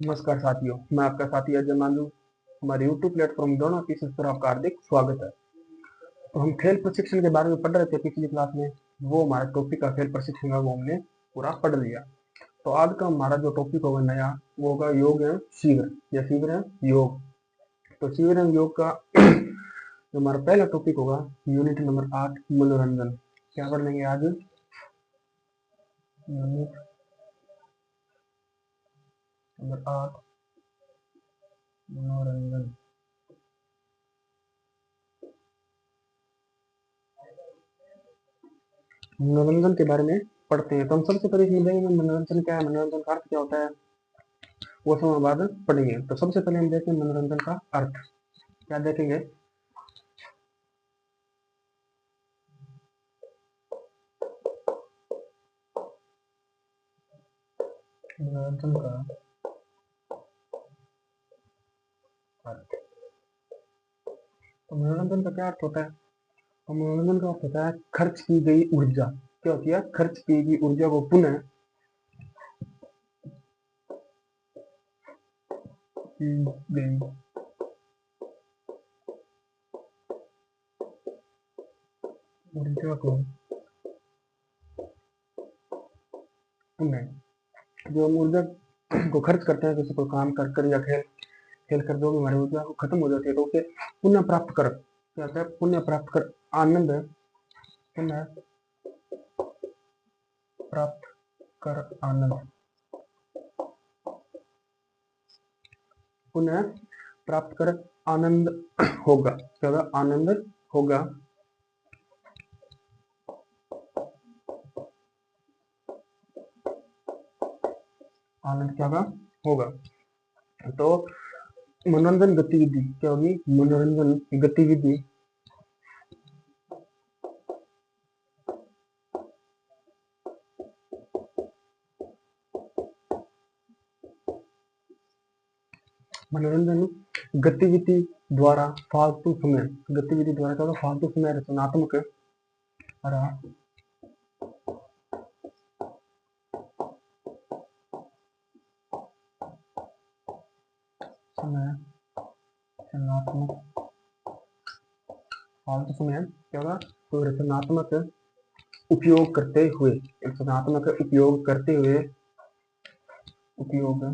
नमस्कार साथियों, मैं आपका साथी अजय मांडू। हमारे YouTube प्लेटफॉर्म दोनों पीसेस पर आपका हार्दिक स्वागत है। तो हम खेल प्रशिक्षण के बारे में पढ़ रहे थे पिछली क्लास में। वो हमारा टॉपिक का खेल प्रशिक्षण का वो हमने पूरा पढ़ लिया। तो आज का हमारा जो टॉपिक होगा नया, वो होगा योग एवं शिविर या शिविर एवं योग। तो शिविर एवं योग का जो हमारा पहला टॉपिक होगा, यूनिट नंबर 8 मनोरंजन। क्या पढ़ लेंगे आज? यूनिट नंबर 8 मनोरंजन। मनोरंजन के बारे में पढ़ते हैं। तो हम सबसे पहले समझेंगे मनोरंजन क्या है, मनोरंजन का अर्थ क्या होता है, वो सब हम बाद में पढ़ेंगे। तो सबसे पहले हम देखते हैं मनोरंजन का अर्थ। क्या देखेंगे? मनोरंजन का अर्थ। तो मनोरंजन का क्या अर्थ होता है? तो मनोरंजन का अर्थ होता है खर्च की गई ऊर्जा। क्या होती है? खर्च की गई ऊर्जा को पुनः की गई ऊर्जा को पुनः, जो हम ऊर्जा को खर्च करते हैं किसी को काम कर कर या खेल खेल कर, जो भी हमारी ऊर्जा को खत्म हो जाती है, तो उसे पुनः प्राप्त कर, क्या होता है? पुनः प्राप्त कर आनंद, पुनः प्राप्त कर आनंद, पुनः प्राप्त कर आनंद होगा। क्या होगा? आनंद होगा। आनंद क्या होगा? तो मनोरंजन गतिविधि क्या होगी? मनोरंजन गतिविधि मनोरंजन गतिविधि द्वारा फालतू समय, गतिविधि द्वारा क्या होगा? फालतू समय रचनात्मक समय, रचनात्मक फालतू समय क्या होगा? तो रचनात्मक उपयोग करते हुए, रचनात्मक उपयोग करते हुए, उपयोग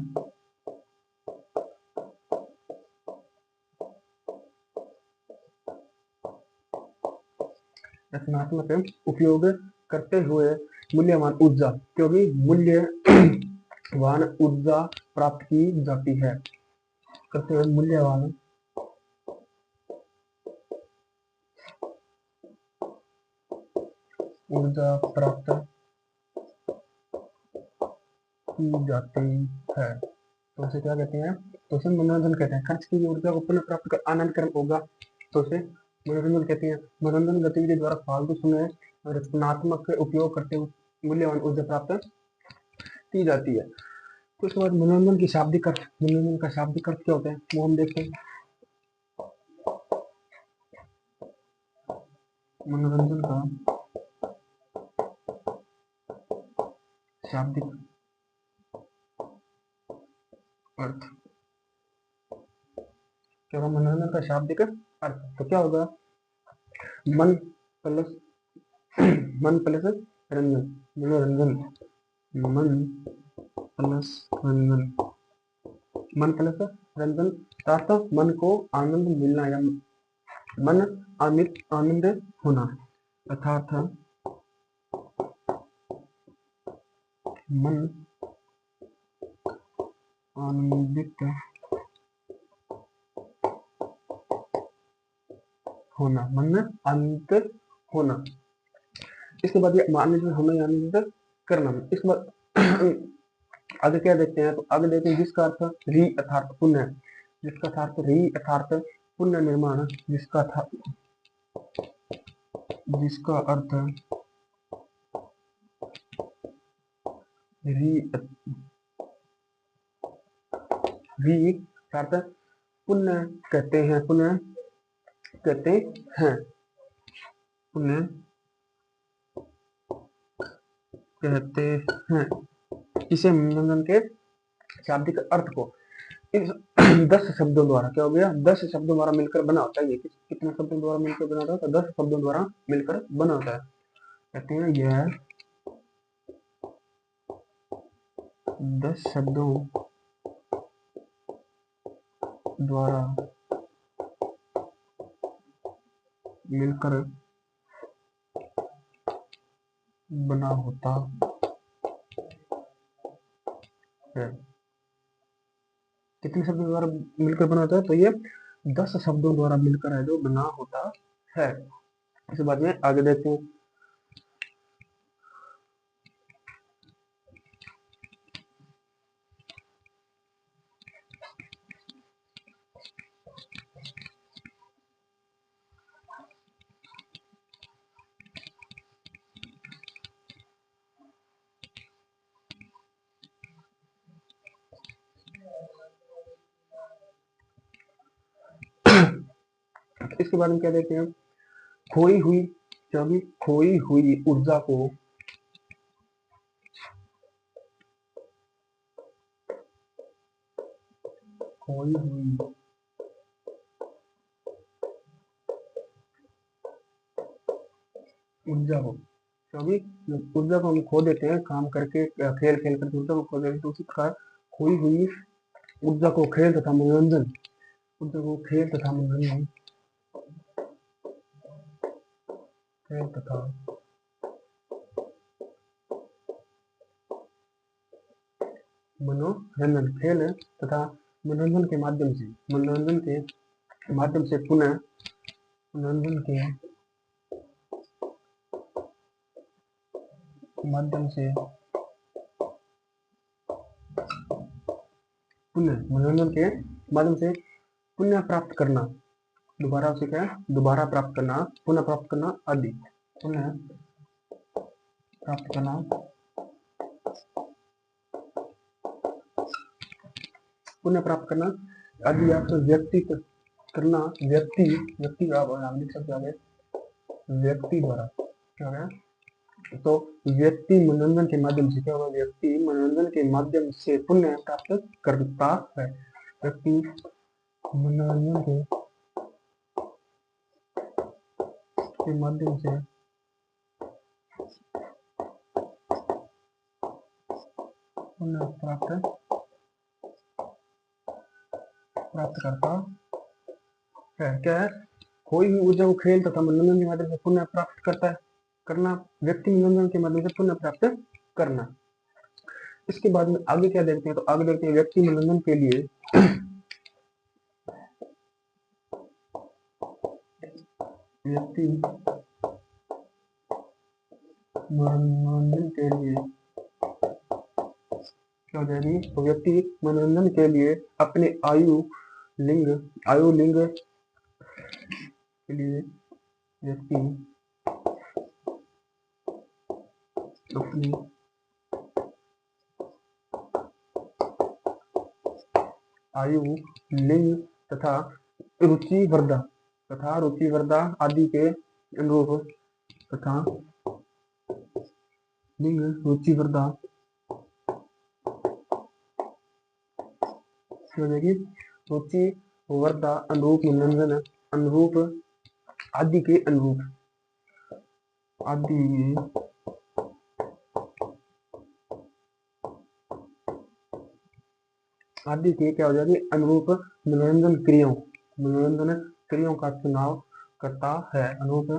रचनात्मक उपयोग करते हुए मूल्यवान ऊर्जा, क्योंकि मूल्यवान ऊर्जा प्राप्त की जाती है। करते हुए मूल्यवान ऊर्जा प्राप्त की जाती है, तो उसे क्या कहते हैं? तो उसे मनोरंजन कहते हैं। खर्च की ऊर्जा को पुनः प्राप्त कर आनंद कर्म होगा, तो उसे मनोरंजन कहते हैं। मनोरंजन गतिविधि द्वारा फालतू समय रचनात्मक उपयोग करते हुए मूल्यवान ऊर्जा प्राप्त की जाती है। तो उसके बाद मनोरंजन की शाब्दिक अर्थ, मनोरंजन का शाब्दिक अर्थ क्या होता है, वो हम देखते हैं। मनोरंजन का शाब्दिक अर्थ क्या होगा? मनोरंजन का शाब्दिक अर्थ तो क्या होगा? मन प्लस मन प्लस रंजन, मनोरंजन, मन प्लस रंजन, मन प्लस रंजन अर्थात मन को आनंद मिलना या मन आनंद होना, अर्थात मन आनंदित होना, मन आनंदित होना। इसके बाद ये मान लीजिए हमें आनंदित करना। इसके बाद आगे क्या देखते हैं? तो आगे देखते हैं जिसका अर्थ री अर्थात पुण्य, जिसका अर्थ री अर्थात पुण्य निर्माण, जिसका अर्थ री री अर्थात पुण्य कहते हैं, पुण्य कहते हैं, पुण्य कहते हैं। इसे मनोरंजन के शाब्दिक अर्थ को इस 10 शब्दों द्वारा, क्या हो गया, 10 शब्दों द्वारा मिलकर बना होता है। ये कितने शब्दों द्वारा मिलकर बना होता है, तो 10 शब्दों द्वारा मिलकर बना होता है। कहते हैं यह 10 शब्दों द्वारा मिलकर बना होता है। कितने शब्दों द्वारा मिलकर बना होता है, तो ये 10 शब्दों द्वारा मिलकर है जो बना होता है। इस बात में आगे देखते हैं। इसके बारे में क्या देखते हैं, खोई हुई, जब खोई हुई ऊर्जा को खोई हुई ऊर्जा को, क्योंकि ऊर्जा को हम खो देते हैं काम करके, खेल खेल कर ऊर्जा को खो देते हैं, तो उसी प्रकार खोई हुई ऊर्जा को खेल तथा मनोरंजन, ऊर्जा को खेल तथा मनोरंजन, खेल तथा मनोरंजन, खेल तथा मनोरंजन के माध्यम से, मनोरंजन के माध्यम से पुनः, मनोरंजन के माध्यम से पुनः, मनोरंजन के माध्यम से पुनः प्राप्त करना, दोबारा उसे क्या है, दोबारा प्राप्त करना, पुनः प्राप्त करना आदि, पुनः प्राप्त करना, पुनः प्राप्त करना आदि, या फिर व्यक्ति करना, व्यक्ति का नाम लिख सकते हैं, व्यक्ति द्वारा, क्या है, तो व्यक्ति मनोरंजन के माध्यम से, क्या होगा, व्यक्ति मनोरंजन के माध्यम से पुण्य प्राप्त करता है। व्यक्ति मनोरंजन के माध्यम से पुण्य प्राप्त करता है। क्या है, कोई भी ऊर्जा को खेल तथा मनोरंजन के माध्यम से पुण्य प्राप्त करता है, करना, व्यक्ति मनोरंजन के माध्यम से पुण्य प्राप्त करना। इसके बाद में आगे क्या देखते हैं, तो आगे देखते हैं व्यक्ति मनोरंजन के लिए, व्यक्ति मनोरंजन के लिए क्या हो जाएगी, तो व्यक्ति मनोरंजन के लिए अपने आयु लिंग के लिए, व्यक्ति अपनी आयु लिंग तथा रुचि वर्धा आदि के अनुरूप, तथा लिंग रुचि वर्धा रुचि वर्धा अनुरूप मनोरंजन, अनुरूप आदि के अनुरूप, आदि के क्या हो जाएगी, अनुरूप मनोरंजन क्रियाओं का चुनाव करता है, अनुरूप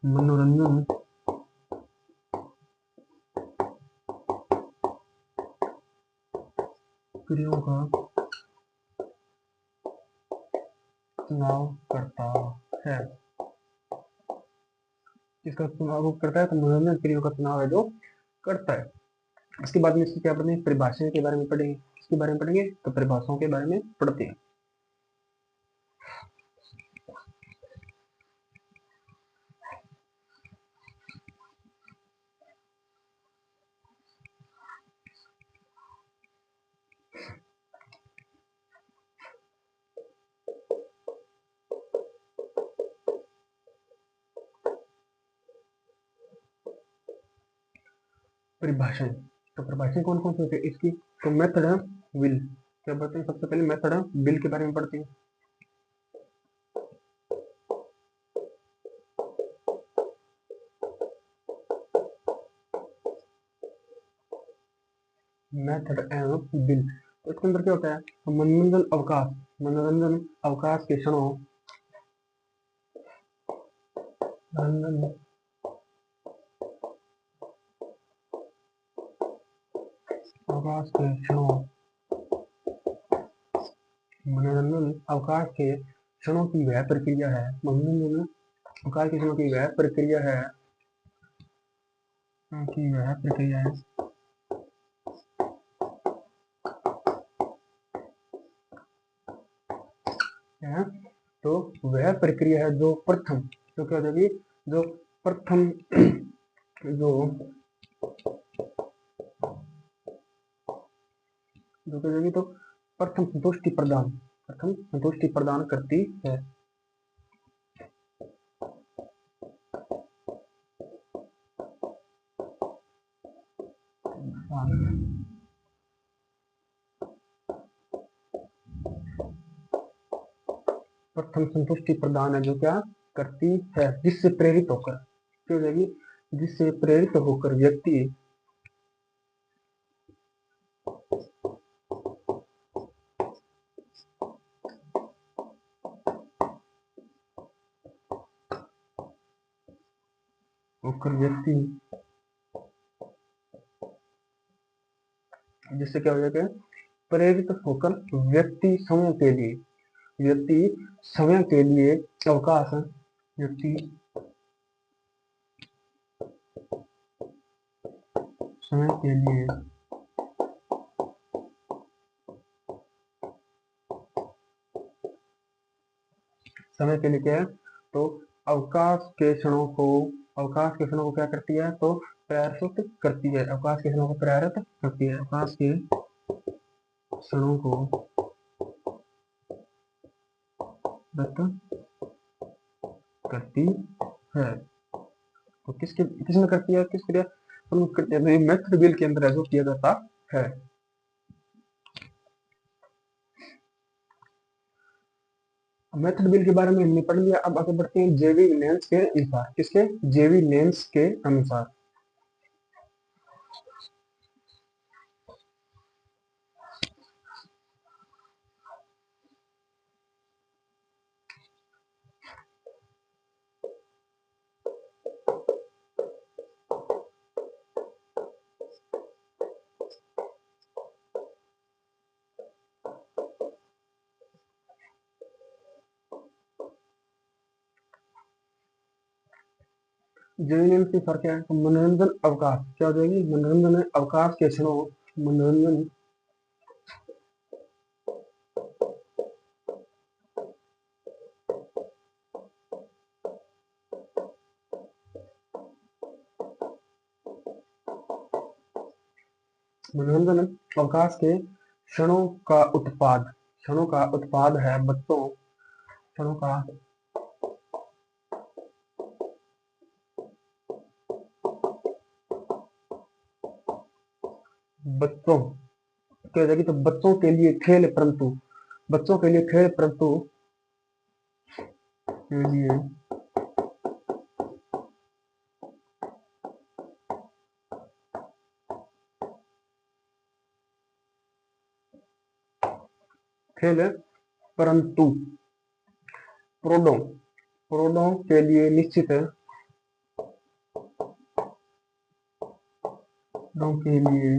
मनोरंजन क्रियाओं का चुनाव करता है। किसका चुनाव करता है, तो मनोरंजन क्रियाओं का चुनाव है जो करता है। इसके बाद में इसकी क्या पढ़ेंगे, परिभाषा के बारे में पढ़ेंगे, इसके बारे में पढ़ेंगे, तो परिभाषाओं के बारे में पढ़ते हैं। परिभाषाएं, तो परिभाषाएं कौन कौन सी होती है इसकी, तो मेथड है विल। क्या बढ़ते हैं, सबसे पहले मेथड विल के बारे में पढ़ते हैं। मेथड एंड विल, तो इसके अंदर क्या होता है, तो मनोरंजन अवकाश, मनोरंजन अवकाश के क्षणों, मनोरंजन अवकाश के क्षणों, मनोरंजन अवकाश के क्षणों की वह प्रक्रिया है, मनोरंजन अवकाश के क्षणों की वह प्रक्रिया है, की वह प्रक्रिया है, तो वह प्रक्रिया है जो प्रथम, तो क्या हो जाएगी, जो प्रथम जो जो क्या हो जाएगी, तो प्रथम संतुष्टि प्रदान, प्रथम संतुष्टि प्रदान करती है। प्रथम संतुष्टि प्रदान है जो क्या करती है, जिससे प्रेरित होकर, क्या हो जाएगी, जिससे प्रेरित होकर व्यक्ति होकर व्यक्ति जिससे क्या हो जाएगा, प्रेरित होकर व्यक्ति समय के लिए, व्यक्ति समय के लिए अवकाश, व्यक्ति समय के लिए, समय के लिए क्या है, तो अवकाश के क्षणों को, अवकाश के क्षणों को क्या करती है, तो प्रेरित करती है, अवकाश के क्षणों को प्रेरित करती है, अवकाश के क्षणों को प्रेरित करती है। तो किसके किसमें करती है, किस क्रिया प्रमुख करती है, मेथड बिल के अंदर जो किया जाता है। मेथड बिल के बारे में हमने पढ़ लिया, अब आगे बढ़ते हैं जेवी लेंस के अनुसार, किसके, जेवी लेंस के अनुसार। जेवी लेंस के अनुसार क्या है, तो मनोरंजन अवकाश, क्या हो जाएगी, मनोरंजन अवकाश के क्षणों, मनोरंजन मनोरंजन अवकाश के क्षणों का उत्पाद, क्षणों का उत्पाद है बच्चों, क्षणों का बच्चों, क्या हो जाएगी, तो बच्चों के लिए खेल, परंतु बच्चों के लिए खेल, परंतु के लिए खेल, परंतु प्रोडो, प्रोडो के लिए निश्चित, प्रोडो के लिए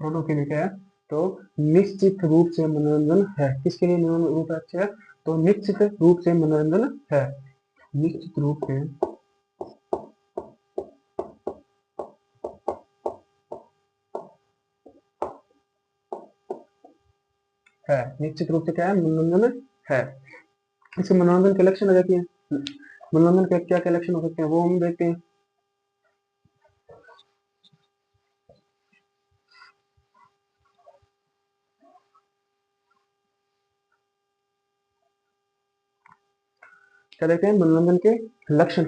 प्रोडो के लिए क्या है, तो निश्चित रूप से मनोरंजन है, किसके लिए मनोरंजन रूप अच्छा है, तो निश्चित रूप से मनोरंजन है, निश्चित रूप से है, निश्चित रूप से क्या है, मनोरंजन है। इसके मनोरंजन के लक्षण आ जाती है, मनोरंजन के क्या क्या लक्षण हो सकते हैं वो हम देखते हैं। क्या देखते हैं, मनोरंजन के लक्षण,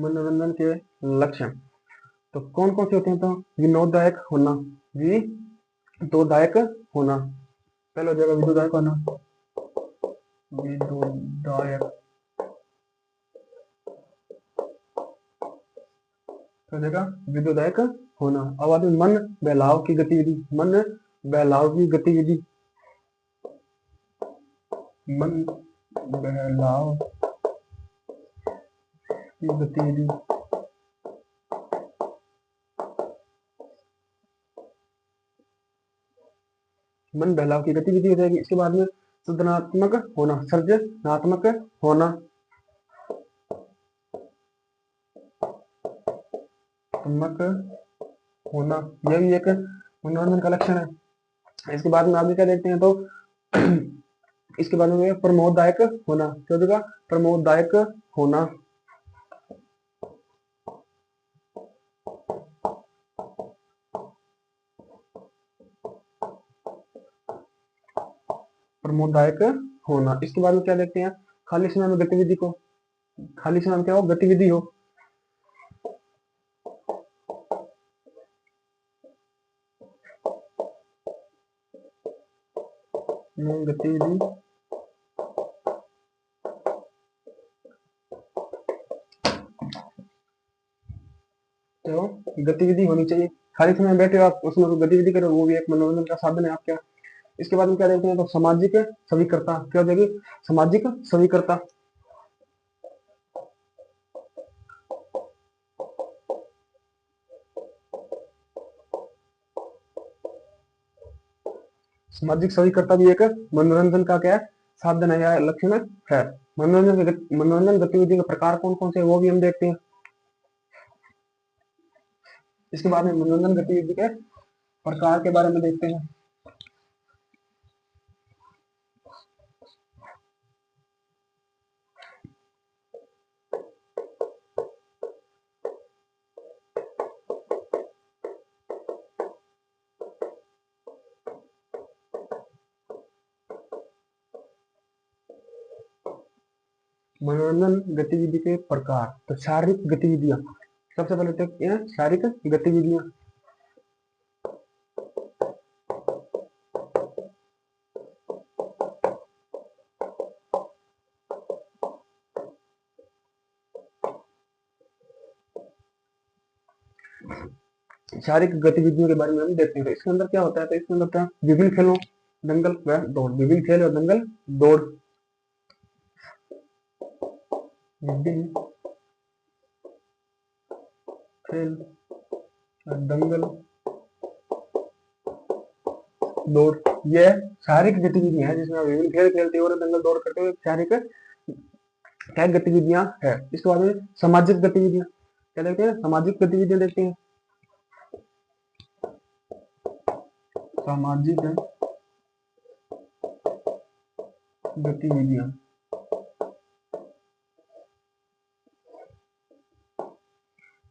मनोरंजन के लक्ष्य तो कौन कौन से होते हैं? तो विनोददायक होना, विनोददायक होना पहले हो जाएगा, विनोददायक होना, विनोददायक हो जाएगा विनोददायक होना। अब आते मन बहलाव की गतिविधि, मन बहलाव की गतिविधि, मन बहलाव की गतिविधि, मन बहलाव की गतिविधि हो जाएगी। इसके बाद में सृजनात्मक होना, सृजनात्मक होना, आत्मक होना, यह भी एक मनोरंजन का लक्षण है। इसके बाद में आगे क्या देखते हैं? तो इसके बाद में प्रमोददायक होना, क्या होगा? प्रमोददायक होना, प्रमोददायक होना। इसके बाद में क्या देखते हैं? खाली समय में गतिविधि को, खाली समय में क्या हो? गतिविधि हो, गतिविधि, तो गतिविधि होनी चाहिए। खाली समय में बैठे हो आप, उसमें गतिविधि करो, वो भी एक मनोरंजन का साधन है आपका। इसके बाद में क्या देखते हैं? तो सामाजिक स्वीकृता, क्या हो जाएगी? सामाजिक स्वीकृता, सामाजिक स्वीकृता भी एक मनोरंजन का क्या है? साधन है या लक्षण है। मनोरंजन गतिविधि के प्रकार कौन कौन से, वो भी हम देखते हैं। इसके बाद में मनोरंजन गतिविधि के प्रकार के बारे में देखते हैं। मनोरंजन गतिविधि के प्रकार, तो शारीरिक गतिविधियां, सबसे पहले देखते हैं शारीरिक गतिविधियां। शारीरिक गतिविधियों के बारे में हम देखते हैं। तो इसके अंदर क्या होता है? तो इसके अंदर क्या, विभिन्न खेलों, दंगल व दौड़, विभिन्न खेल और दंगल दौड़, विभिन्न खेल और दंगल दौड़, यह शारीरिक गतिविधियां हैं जिसमें विभिन्न खेल खेलते हुए दंगल दौड़ करते हुए शारीरिक क्या गतिविधियां है। इसके बाद में सामाजिक गतिविधियां, क्या देखते हैं? सामाजिक गतिविधियां देखते हैं। सामाजिक गतिविधियां,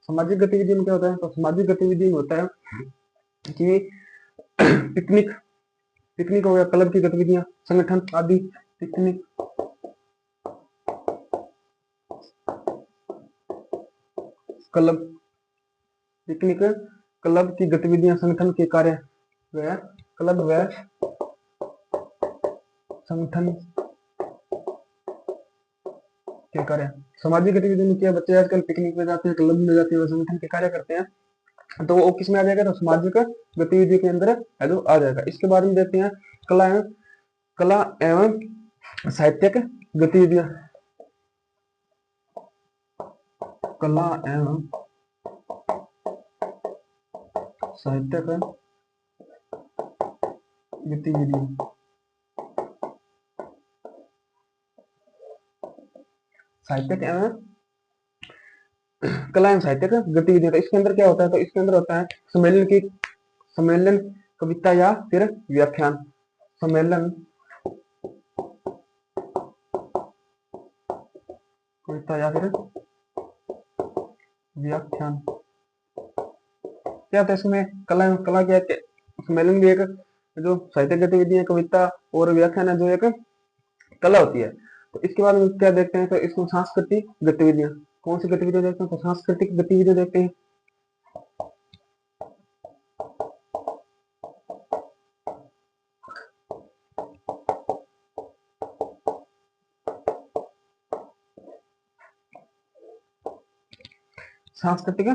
सामाजिक गतिविधि में क्या होता है? तो सामाजिक गतिविधि में होता है कि पिकनिक, पिकनिक हो गया, क्लब की गतिविधियां, संगठन आदि, पिकनिक, क्लब, पिकनिक क्लब की गतिविधियां, संगठन के कार्य, वह क्लब व संगठन के कार्य। सामाजिक गतिविधि में क्या, बच्चे आजकल पिकनिक में जाते हैं, क्लब में जाते हैं, संगठन के कार्य करते हैं, तो वो किस में आ जाएगा? तो सामाजिक गतिविधि के अंदर है जो आ जाएगा। इसके बारे में देखते हैं कला एवं साहित्यिक गतिविधियां, कला एवं साहित्यिक गतिविधियां, साहित्यिक एवं कला एवं साहित्यिक गतिविधियां। तो इसके अंदर क्या होता है? तो इसके अंदर होता है सम्मेलन, कविता या फिर व्याख्यान, सम्मेलन, कविता या फिर व्याख्यान। क्या होता है इसमें? कला क्या है? सम्मेलन भी एक जो साहित्यिक गतिविधि है, कविता और व्याख्यान है जो एक कला होती है। तो इसके बाद में क्या देखते हैं? तो इसमें सांस्कृतिक गतिविधियां, कौन सी गतिविधि देखते हैं? तो सांस्कृतिक गतिविधि देखते हैं। सांस्कृतिक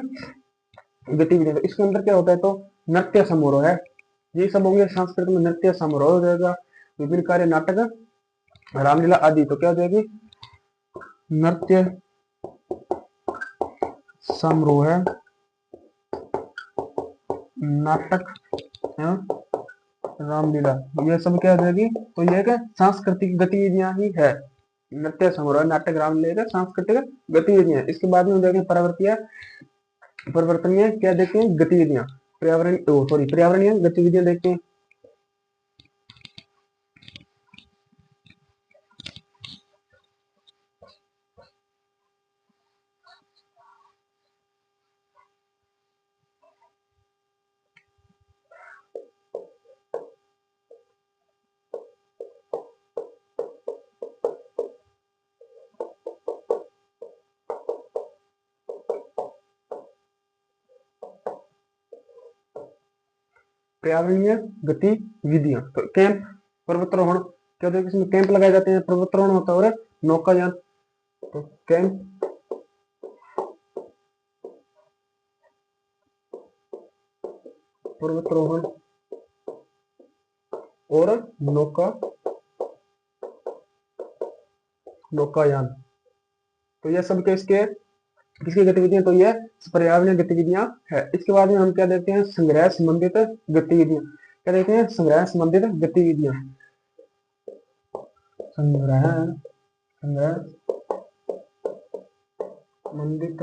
गतिविधि, तो इसके अंदर क्या होता है? तो नृत्य समारोह है, ये सब होंगे। सांस्कृतिक में नृत्य समारोह हो जाएगा, विभिन्न कार्य, नाटक, रामलीला आदि। तो क्या हो जाएगी? नृत्य समारोह है, नाटक है, रामलीला, ये सब क्या हो जाएगी? तो ये क्या सांस्कृतिक गतिविधियां ही है। नृत्य समारोह, नाटक, रामलीला सांस्कृतिक गतिविधियां। इसके बाद में हो जाएगी परिवर्तनीय क्या देखते हैं? गतिविधियां। पर्यावरणीय गतिविधियां देखते हैं। पर्यावरणीय गतिविधियां, तो कैंप, पर्वतारोहण, क्या होता है? इसमें कैंप लगाए जाते हैं, पर्वतारोहण होता है और नौकायान। तो कैंप, पर्वतारोहण और नौकायान, तो यह सब के इसके किसकी गतिविधियां? तो ये पर्यावरणीय गतिविधियां है। इसके बाद में हम क्या देखते हैं? संग्रह संबंधित गतिविधियां। क्या देखते हैं? संग्रह संबंधित गतिविधियां। संग्रह संबंधित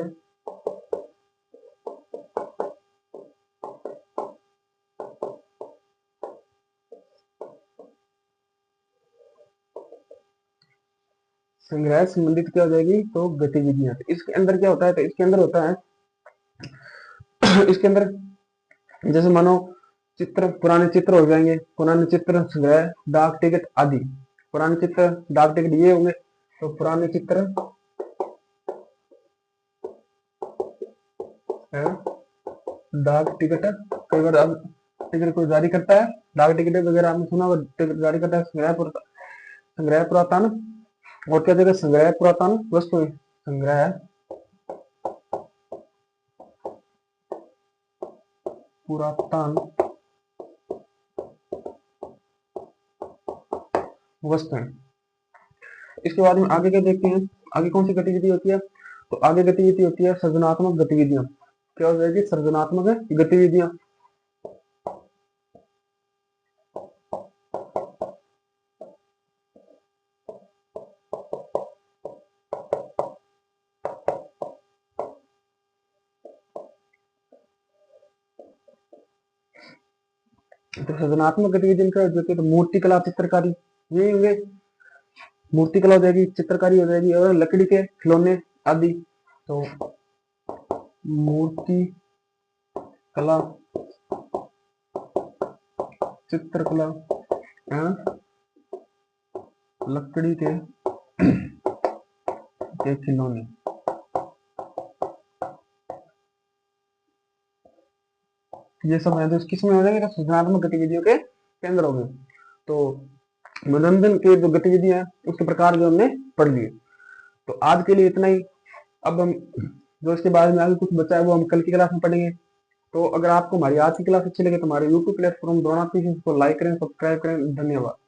संग्रह संबंधित क्या हो जाएगी? तो गतिविधियां। तो इसके अंदर क्या होता है? तो इसके अंदर होता है इसके अंदर जैसे मानो चित्र, पुराने चित्र हो जाएंगे, पुराने चित्र संग्रह, डाक टिकट आदि। पुराने चित्र, डाक टिकट ये होंगे। तो पुराने चित्र है, डाक टिकट, कई बार अब टिकट को जारी करता है, डाक टिकट वगैरह आपने सुना होगा, टिकट जारी करता है। संग्रह पुरातन, और क्या जगह? संग्रह पुरातन वस्तु, संग्रह पुरातन वस्तुएं। इसके बाद में आगे क्या देखते हैं? आगे कौन सी गतिविधि होती है? तो आगे गतिविधि होती है सृजनात्मक गतिविधियां। क्या हो जाएगी? सृजनात्मक गतिविधियां। तो सृजनात्मक गतिविधि का जो कि तो मूर्तिकला, चित्रकारी, ये होंगे। मूर्तिकला हो जाएगी, चित्रकारी हो जाएगी, और लकड़ी के खिलौने आदि। तो मूर्ति कला, चित्रकला, लकड़ी के खिलौने, ये सब है। तो किसमें हो जाएंगे? तो सृजनात्मक गतिविधियों के केंद्र हो गए। तो मनोरंजन के जो गतिविधियां हैं उसके प्रकार जो हमने पढ़ लिए। तो आज के लिए इतना ही। अब हम जो इसके बाद में आगे कुछ बचा है वो हम कल की क्लास में पढ़ेंगे। तो अगर आपको हमारी आज की क्लास अच्छी लगे तो हमारे यूट्यूब प्लेटफॉर्म द्रोणातीश को लाइक करें, सब्सक्राइब करें। धन्यवाद।